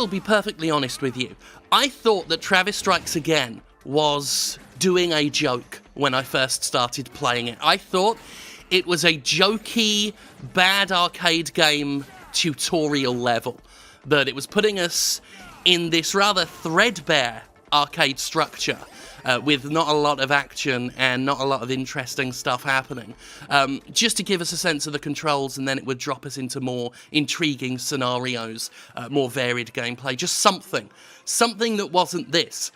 will be perfectly honest with you. I thought that Travis Strikes Again was doing a joke when I first started playing it. I thought it was a jokey, bad arcade game tutorial level. That it was putting us in this rather threadbare arcade structure with not a lot of action and not a lot of interesting stuff happening, just to give us a sense of the controls, and then it would drop us into more intriguing scenarios, more varied gameplay, just something that wasn't this.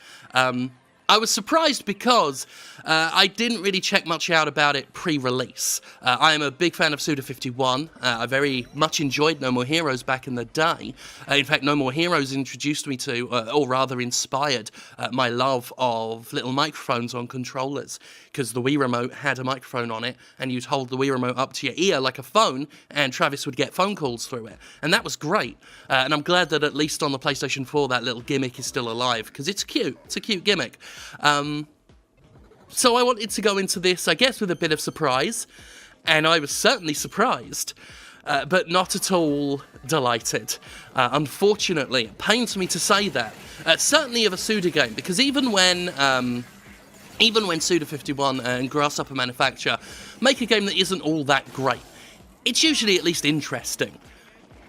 I was surprised because I didn't really check much out about it pre-release. I am a big fan of Suda51. I very much enjoyed No More Heroes back in the day. In fact, No More Heroes introduced me to, or rather inspired, my love of little microphones on controllers, because the Wii Remote had a microphone on it, and you'd hold the Wii Remote up to your ear like a phone, and Travis would get phone calls through it. And that was great. And I'm glad that at least on the PlayStation 4 that little gimmick is still alive, because it's cute. It's a cute gimmick. So I wanted to go into this, I guess, with a bit of surprise, and I was certainly surprised, but not at all delighted. Unfortunately, it pains me to say that, certainly of a Suda game, because even when Suda51 and Grasshopper manufacture make a game that isn't all that great, it's usually at least interesting,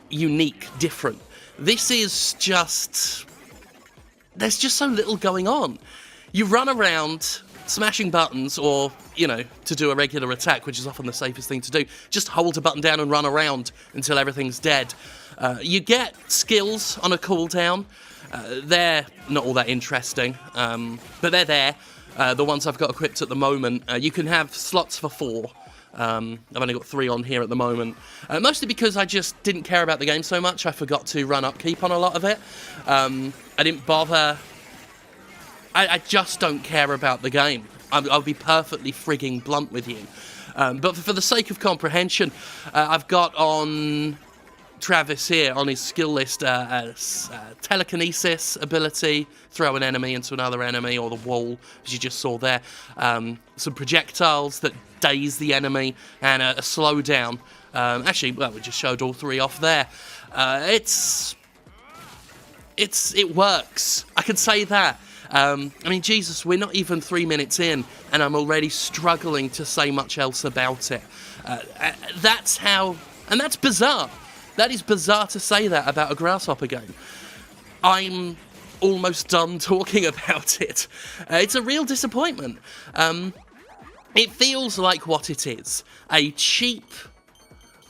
unique, different. This is just... there's just so little going on. You run around smashing buttons, or, you know, to do a regular attack, which is often the safest thing to do, just hold a button down and run around until everything's dead. You get skills on a cooldown. They're not all that interesting, but they're there. The ones I've got equipped at the moment, you can have slots for 4. I've only got 3 on here at the moment, mostly because I just didn't care about the game so much. I forgot to run upkeep on a lot of it. I didn't bother. I just don't care about the game. I'll be perfectly frigging blunt with you. But for the sake of comprehension, I've got on Travis here, on his skill list, telekinesis ability, throw an enemy into another enemy, or the wall, as you just saw there. Some projectiles that daze the enemy, and a slowdown. Actually, well, we just showed all 3 off there. It works. I can say that. I mean, Jesus, we're not even 3 minutes in, and I'm already struggling to say much else about it. That's how... and that's bizarre. That is bizarre to say that about a Grasshopper game. I'm almost done talking about it. It's a real disappointment. It feels like what it is. A cheap,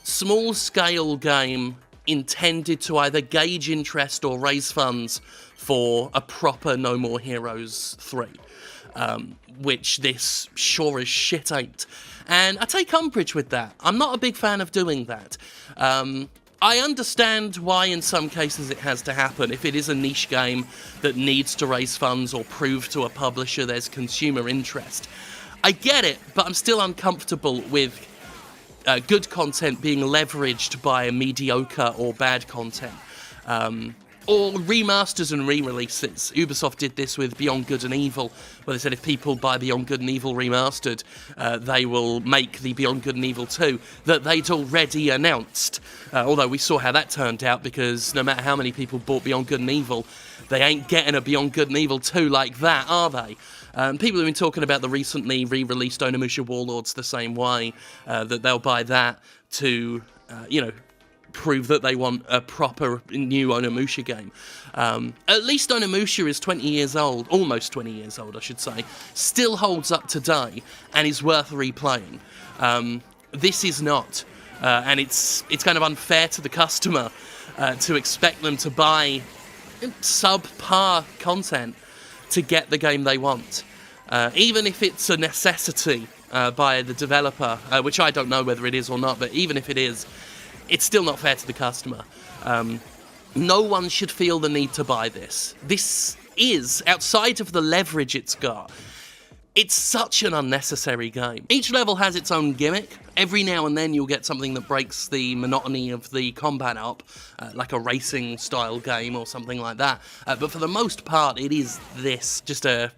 small-scale game intended to either gauge interest or raise funds for a proper No More Heroes 3, which this sure as shit ain't. And I take umbrage with that. I'm not a big fan of doing that. I understand why in some cases it has to happen. If it is a niche game that needs to raise funds or prove to a publisher there's consumer interest, I get it, but I'm still uncomfortable with good content being leveraged by mediocre or bad content. Or remasters and re-releases. Ubisoft did this with Beyond Good and Evil, where they said if people buy Beyond Good and Evil Remastered, they will make the Beyond Good and Evil 2 that they'd already announced. Although we saw how that turned out, because no matter how many people bought Beyond Good and Evil, they ain't getting a Beyond Good and Evil 2 like that, are they? People have been talking about the recently re-released Onimusha Warlords the same way, that they'll buy that to, prove that they want a proper new Onimusha game. At least Onimusha is 20 years old, almost 20 years old, I should say, still holds up today, and is worth replaying. This is not, and it's kind of unfair to the customer to expect them to buy subpar content to get the game they want. Even if it's a necessity by the developer, which I don't know whether it is or not, but even if it is, it's still not fair to the customer. No one should feel the need to buy this. This is, outside of the leverage it's got, it's such an unnecessary game. Each level has its own gimmick. Every now and then you'll get something that breaks the monotony of the combat up, like a racing-style game or something like that. But for the most part, it is this, just a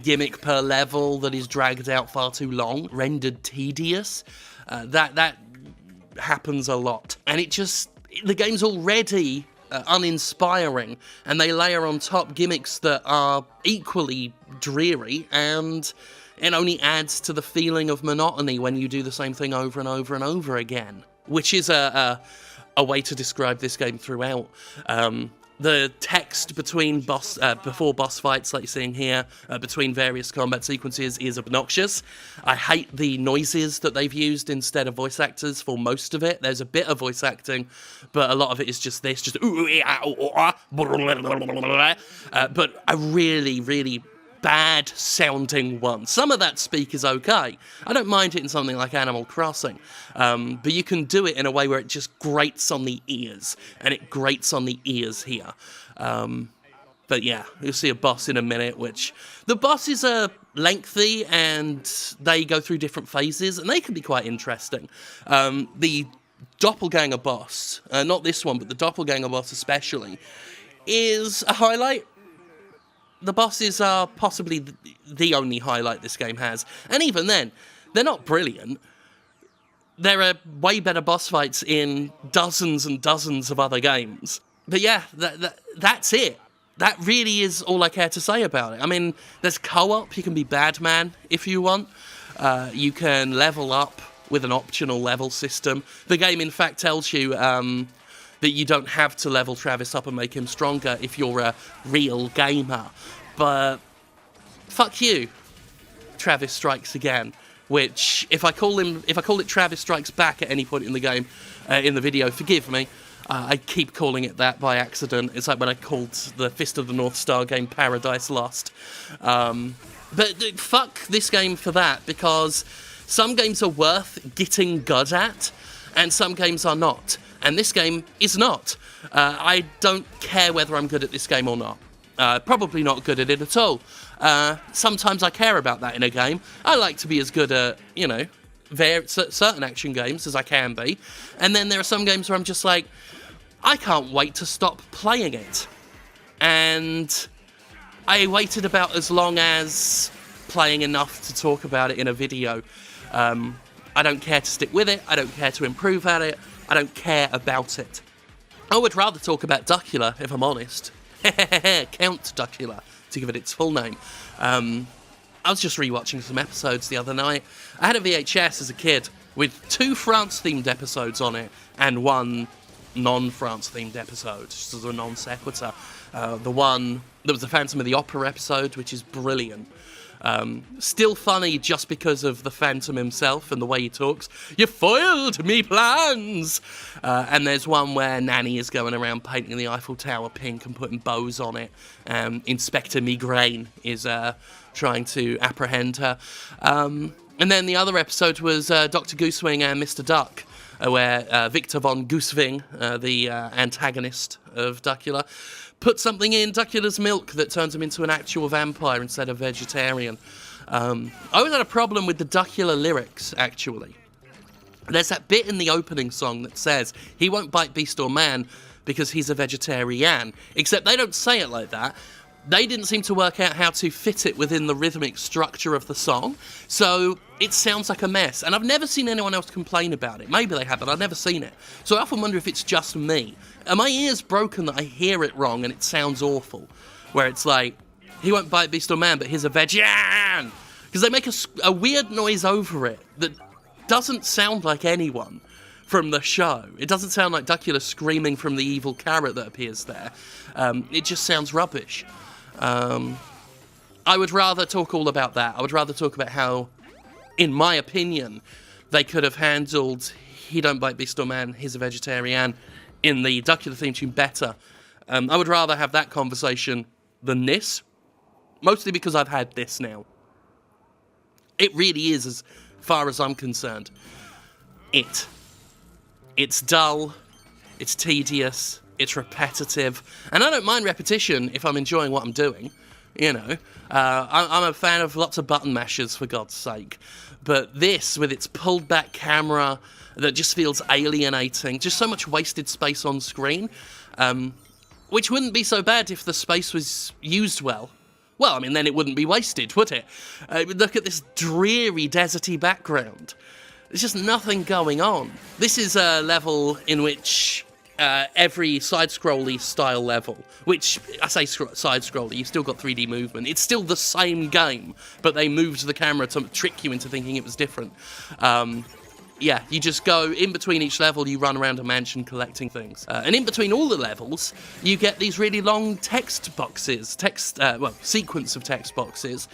gimmick per level that is dragged out far too long, rendered tedious. That happens a lot. And the game's already uninspiring, and they layer on top gimmicks that are equally dreary, and it only adds to the feeling of monotony when you do the same thing over and over and over again, which is a way to describe this game throughout. The text between before boss fights, like you're seeing here, between various combat sequences is obnoxious. I hate the noises that they've used instead of voice actors for most of it. There's a bit of voice acting, but a lot of it is just this, but a really, really bad sounding one. Some of that speak is okay. I don't mind it in something like Animal Crossing, but you can do it in a way where it just grates on the ears, and it grates on the ears here. But yeah, you'll see a boss in a minute, which the bosses are lengthy and they go through different phases, and they can be quite interesting. The doppelganger boss, not this one, but the doppelganger boss especially, is a highlight. The bosses are possibly the only highlight this game has. And even then, they're not brilliant. There are way better boss fights in dozens and dozens of other games. But yeah, that's it. That really is all I care to say about it. I mean, there's co-op. You can be Badman if you want. You can level up with an optional level system. The game, in fact, tells you that you don't have to level Travis up and make him stronger if you're a real gamer. But fuck you, Travis Strikes Again. Which, if I call it Travis Strikes Back at any point in the game, in the video, forgive me. I keep calling it that by accident. It's like when I called the Fist of the North Star game Paradise Lost. But fuck this game for that, because some games are worth getting good at, and some games are not. And this game is not. I don't care whether I'm good at this game or not. Probably not good at it at all. Sometimes I care about that in a game. I like to be as good at, certain action games as I can be. And then there are some games where I'm just like, I can't wait to stop playing it. And I waited about as long as playing enough to talk about it in a video. I don't care to stick with it. I don't care to improve at it. I don't care about it. I would rather talk about Duckula, if I'm honest. Count Duckula, to give it its full name. I was just rewatching some episodes the other night. I had a VHS as a kid with 2 France-themed episodes on it and 1 non-France-themed episode, just as a non sequitur. The one that was the Phantom of the Opera episode, which is brilliant. Still funny just because of the Phantom himself and the way he talks. You foiled me plans! And there's one where Nanny is going around painting the Eiffel Tower pink and putting bows on it. Inspector Migraine is trying to apprehend her. And then the other episode was Dr. Goosewing and Mr. Duck, where Victor von Goosewing, the antagonist of Duckula, put something in Duckula's milk that turns him into an actual vampire instead of vegetarian. I always had a problem with the Duckula lyrics, actually. There's that bit in the opening song that says, he won't bite beast or man because he's a vegetarian. Except they don't say it like that. They didn't seem to work out how to fit it within the rhythmic structure of the song, so it sounds like a mess. And I've never seen anyone else complain about it. Maybe they have, but I've never seen it. So I often wonder if it's just me. Are my ears broken that I hear it wrong and it sounds awful? Where it's like, he won't bite beast or man, but he's a vegan! Because they make a weird noise over it that doesn't sound like anyone from the show. It doesn't sound like Duckula screaming from the evil carrot that appears there. It just sounds rubbish. I would rather talk all about that. I would rather talk about how, in my opinion, they could have handled he don't bite beast or man, he's a vegetarian in the Duckula theme tune better. I would rather have that conversation than this, mostly because I've had this now. It really is, as far as I'm concerned, it. It's dull, it's tedious, it's repetitive, and I don't mind repetition if I'm enjoying what I'm doing, I'm a fan of lots of button mashers, for God's sake, but this, with its pulled back camera that just feels alienating, just so much wasted space on screen, which wouldn't be so bad if the space was used well. Well, I mean, then it wouldn't be wasted, would it? Look at this dreary, deserty background. There's just nothing going on. This is a level in which every side-scrolly style level, which, I say side-scrolly, you've still got 3D movement. It's still the same game, but they moved the camera to trick you into thinking it was different. Yeah, you just go in between each level, you run around a mansion collecting things. And in between all the levels, you get these really long text boxes, sequence of text boxes.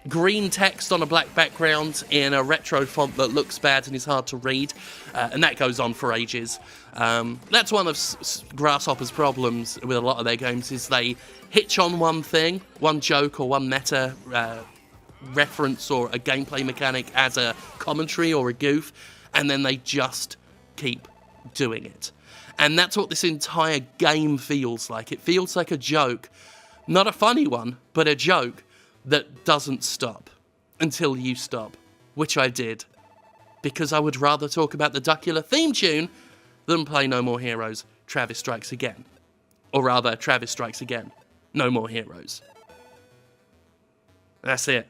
Green text on a black background in a retro font that looks bad and is hard to read. And that goes on for ages. That's one of Grasshopper's problems with a lot of their games, is they hitch on one thing, one joke or one meta reference or a gameplay mechanic as a commentary or a goof, and then they just keep doing it. And that's what this entire game feels like. It feels like a joke, not a funny one, but a joke that doesn't stop until you stop, which I did, because I would rather talk about the Duckula theme tune than play No More Heroes, Travis Strikes Again. Or rather, Travis Strikes Again, No More Heroes. That's it.